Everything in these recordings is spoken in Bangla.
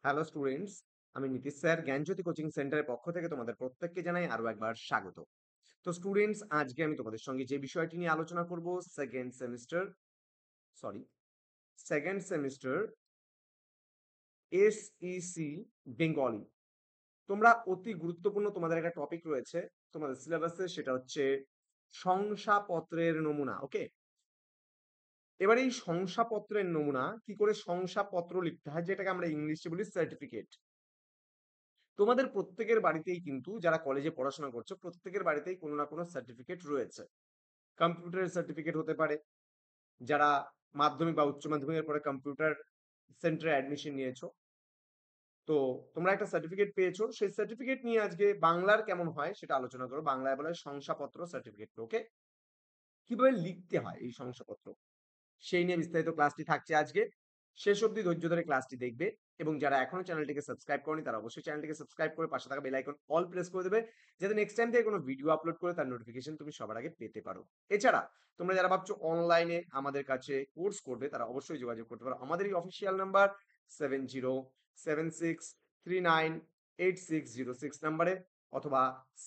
হ্যালো স্টুডেন্টস, আমি নীতিশ স্যার জ্ঞানজ্যোতি কোচিং সেন্টারের পক্ষ থেকে তোমাদের প্রত্যেককে জানাই আরো একবার স্বাগত। তো স্টুডেন্টস, আজকে আমি তোমাদের সঙ্গে যে বিষয়টি নিয়ে আলোচনা করব সেকেন্ড সেমিস্টার এসইসি বেঙ্গলি। তোমরা অতি গুরুত্বপূর্ণ তোমাদের একটা টপিক রয়েছে তোমাদের সিলেবাসে, সেটা হচ্ছে শংসাপত্রের নমুনা। ওকে, এবার এই শংসাপত্রের নমুনা কি করে শংসাপত্র লিখতে হয়, যেটাকে আমরা ইংলিশে বলি সার্টিফিকেট। তোমাদের প্রত্যেকের বাড়িতেই কিন্তু যারা কলেজে পড়াশোনা করছো প্রত্যেকের বাড়িতেই কোনো না কোনো সার্টিফিকেট রয়েছে। কম্পিউটারের সার্টিফিকেট হতে পারে, যারা মাধ্যমিক বা উচ্চ মাধ্যমিকের পরে কম্পিউটার সেন্টারে অ্যাডমিশন নিয়েছো, তো তোমরা একটা সার্টিফিকেট পেয়েছো। সেই সার্টিফিকেট নিয়ে আজকে বাংলার কেমন হয় সেটা আলোচনা করো। বাংলায় বলা হয় শংসাপত্র সার্টিফিকেট। ওকে, কিভাবে লিখতে হয় এই শংসাপত্র সেই নিয়ে বিস্তারিত ক্লাসটি থাকছে আজকে। শেষ অবধি ধৈর্য ধরে ক্লাসটি দেখবে, এবং যারা এখনো চ্যানেলটিকে সাবস্ক্রাইব করনি তারা অবশ্যই চ্যানেলটিকে সাবস্ক্রাইব করে পাশে থাকা বেল আইকন অল প্রেস করে দেবে, যাতে নেক্সট টাইম থেকে কোনো ভিডিও আপলোড করে তার নোটিফিকেশন তুমি সবার আগে পেতে পারো। এছাড়া তোমরা যারা ভাবছো অনলাইনে আমাদের কাছে কোর্স করবে তারা অবশ্যই যোগাযোগ করতে পারো আমাদের এই অফিসিয়াল নাম্বার 7076398606 নাম্বারে, অথবা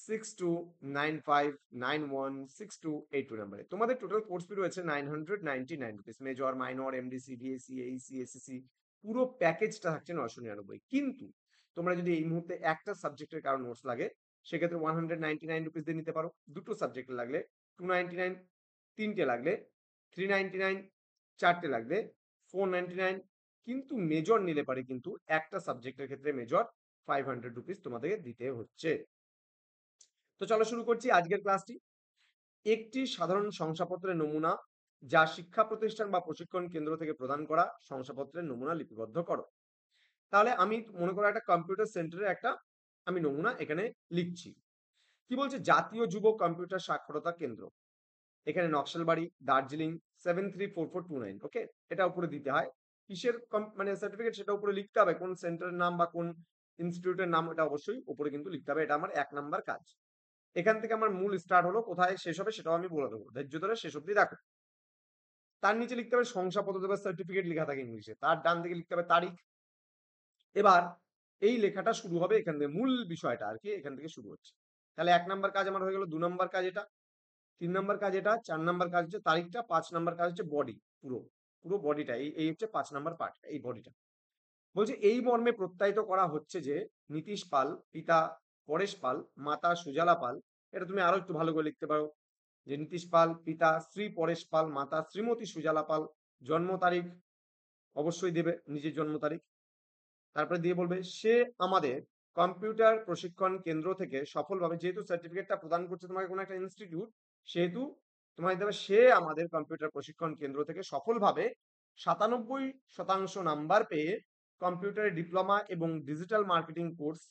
6295916282 নাম্বারে। তোমাদের টোটাল কোর্স ফি রয়েছে 999 rupees. Major, minor, MDC, VSC, AEC, SSC পুরো প্যাকেজটা থাকছে 999। কিন্তু তোমরা যদি এই মুহূর্তে একটা সাবজেক্টের কারো নোটস লাগে, সেক্ষেত্রে 199 রুপিস দিয়ে নিতে পারো। দুটো সাবজেক্ট লাগলে 299, তিনটে লাগলে 399, চারটে লাগলে 499। কিন্তু মেজর নিলে পারে কিন্তু একটা সাবজেক্টের ক্ষেত্রে মেজর 500 রুপিস তোমাদেরকে দিতে হচ্ছে। তো চলো শুরু করছি আজকের ক্লাসটি। একটি সাধারণ শংসাপত্রের নমুনা যা শিক্ষা প্রতিষ্ঠান বা প্রশিক্ষণ কেন্দ্র থেকে প্রদান করা শংসাপত্রের নমুনা লিপিবদ্ধ করো। তাহলে আমি মনে করো একটা কম্পিউটার সেন্টারের একটা আমি নমুনা এখানে লিখছি। কি বলছে, জাতীয় যুব কম্পিউটার সাক্ষরতা কেন্দ্র, এখানে নকশালবাড়ি, দার্জিলিং 734429। ওকে, এটা উপরে দিতে হয়। কিসের মানে সার্টিফিকেট সেটা উপরে লিখতে হবে, কোন সেন্টারের নাম বা কোন ইনস্টিটিউটের নাম এটা অবশ্যই উপরে কিন্তু লিখতে হবে। এটা আমার 1 নাম্বার কাজ। এখান থেকে আমার মূল স্টার্ট হলো, কোথায় শেষ হবে সেটাও আমি বলে দেবো, ধৈর্য ধরে শেষ অব্দি দেখো। তার নিচে লিখতে হবে শংসাপত্র বা সার্টিফিকেট, লেখা থাকে ইংলিশে। তার ডান দিকে লিখতে হবে তারিখ। এবার এই লেখাটা শুরু হবে এখান থেকে, মূল বিষয়টা আর কি এখান থেকে শুরু হচ্ছে। তাহলে 1 নাম্বার কাজ আমার হয়ে গেল, 2 নাম্বার কাজ এটা, 3 নাম্বার কাজ এটা, 4 নাম্বার কাজ হচ্ছে তারিখটা, 5 নাম্বার কাজ হচ্ছে বডি, পুরো পুরো বডিটা, এই এই হচ্ছে 5 নাম্বার পার্ট, এই বডিটা। বলছে এই মর্মে প্রত্যায়িত করা হচ্ছে যে নীতিশ পাল, পিতা পরেশ পাল, মাতা সুজালা পাল। এটা তুমি আরো একটু ভালো করে লিখতে পারো যে নীতিশ পাল, পিতা শ্রী পরেশ পাল, মাতা শ্রীমতী সুজালা পাল। জন্ম তারিখ অবশ্যই দেবে, নিজের জন্ম তারিখ। তারপরে দিয়ে বলবে সে আমাদের কম্পিউটার প্রশিক্ষণ কেন্দ্র থেকে সফলভাবে, যেহেতু সার্টিফিকেটটা প্রদান করছে তোমাকে কোনো একটা ইনস্টিটিউট, সেহেতু তোমাকে দিতে হবে সে আমাদের কম্পিউটার প্রশিক্ষণ কেন্দ্র থেকে সফলভাবে 97% নাম্বার পেয়ে কম্পিউটারের ডিপ্লোমা এবং ডিজিটাল মার্কেটিং কোর্স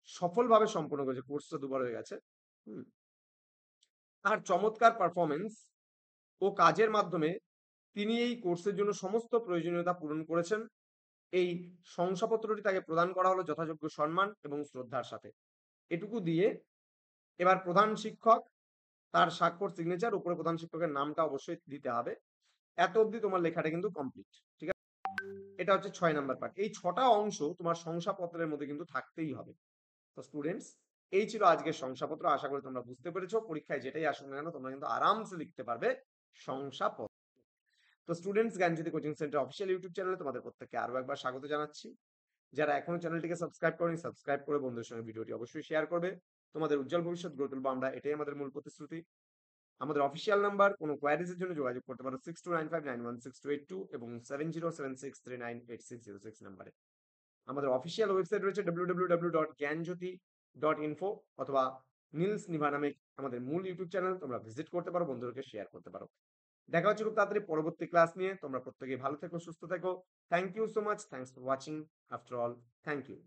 সফলভাবে সম্পন্ন করেছে। কোর্সটা দুবার হয়ে গেছে। আর চমৎকার পারফরমেন্স ও কাজের মাধ্যমে তিনি এই কোর্সের জন্য সমস্ত প্রয়োজনীয়তা পূরণ করেছেন। এই শংসাপত্রটি তাকে প্রদান করা হলো যথাযোগ্য সম্মান এবং শ্রদ্ধার সাথে। এটুকু দিয়ে এবার প্রধান শিক্ষক, তার স্বাক্ষর, সিগনেচার, উপরে প্রধান শিক্ষকের নামটা অবশ্যই দিতে হবে। এত অবধি তোমার লেখাটা কিন্তু কমপ্লিট। ঠিক আছে, এটা হচ্ছে 6 নাম্বার পার্ট। এই 6টা অংশ তোমার শংসাপত্রের মধ্যে কিন্তু থাকতেই হবে। তো স্টুডেন্টস, এই ছিল আজকের শংসাপত্র। আশা করি তোমরা বুঝতে পেরেছো। পরীক্ষায় যেটাই আসুক না কেন তোমরা কিন্তু আরামসে লিখতে পারবে শংসাপত্র। তো স্টুডেন্টস, জ্ঞানজ্যোতি কোচিং সেন্টার অফিসিয়াল ইউটিউব চ্যানেলে তোমাদের প্রত্যেককে আরো একবার স্বাগত জানাচ্ছি। যারা এখনো চ্যানেলটিকে সাবস্ক্রাইব করেনি, সাবস্ক্রাইব করে বন্ধুদের সঙ্গে ভিডিওটি অবশ্যই শেয়ার করবে। তোমাদের উজ্জ্বল ভবিষ্যৎ গড়ে তুলবো আমরা, এটাই আমাদের মূল প্রতিশ্রুতি। আমাদের অফিসিয়াল নাম্বার, কোনো কোয়ারিজ এর জন্য যোগাযোগ করতে পারো 6295916282 এবং 7076398606 নাম্বারে। আমাদের অফিসিয়াল ওয়েবসাইট রয়েছে www.gyanjyoti.info, অথবা নীলস নিভা নামে আমাদের মূল ইউটিউব চ্যানেল, তোমরা ভিজিট করতে পারো, বন্ধুদেরকে শেয়ার করতে পারো। দেখা হচ্ছে খুব তাড়াতাড়ি পরবর্তী ক্লাস নিয়ে। তোমরা প্রত্যেকেই ভালো থেকো, সুস্থ থেকো। Thank you so much, thanks for watching. After all, thank you.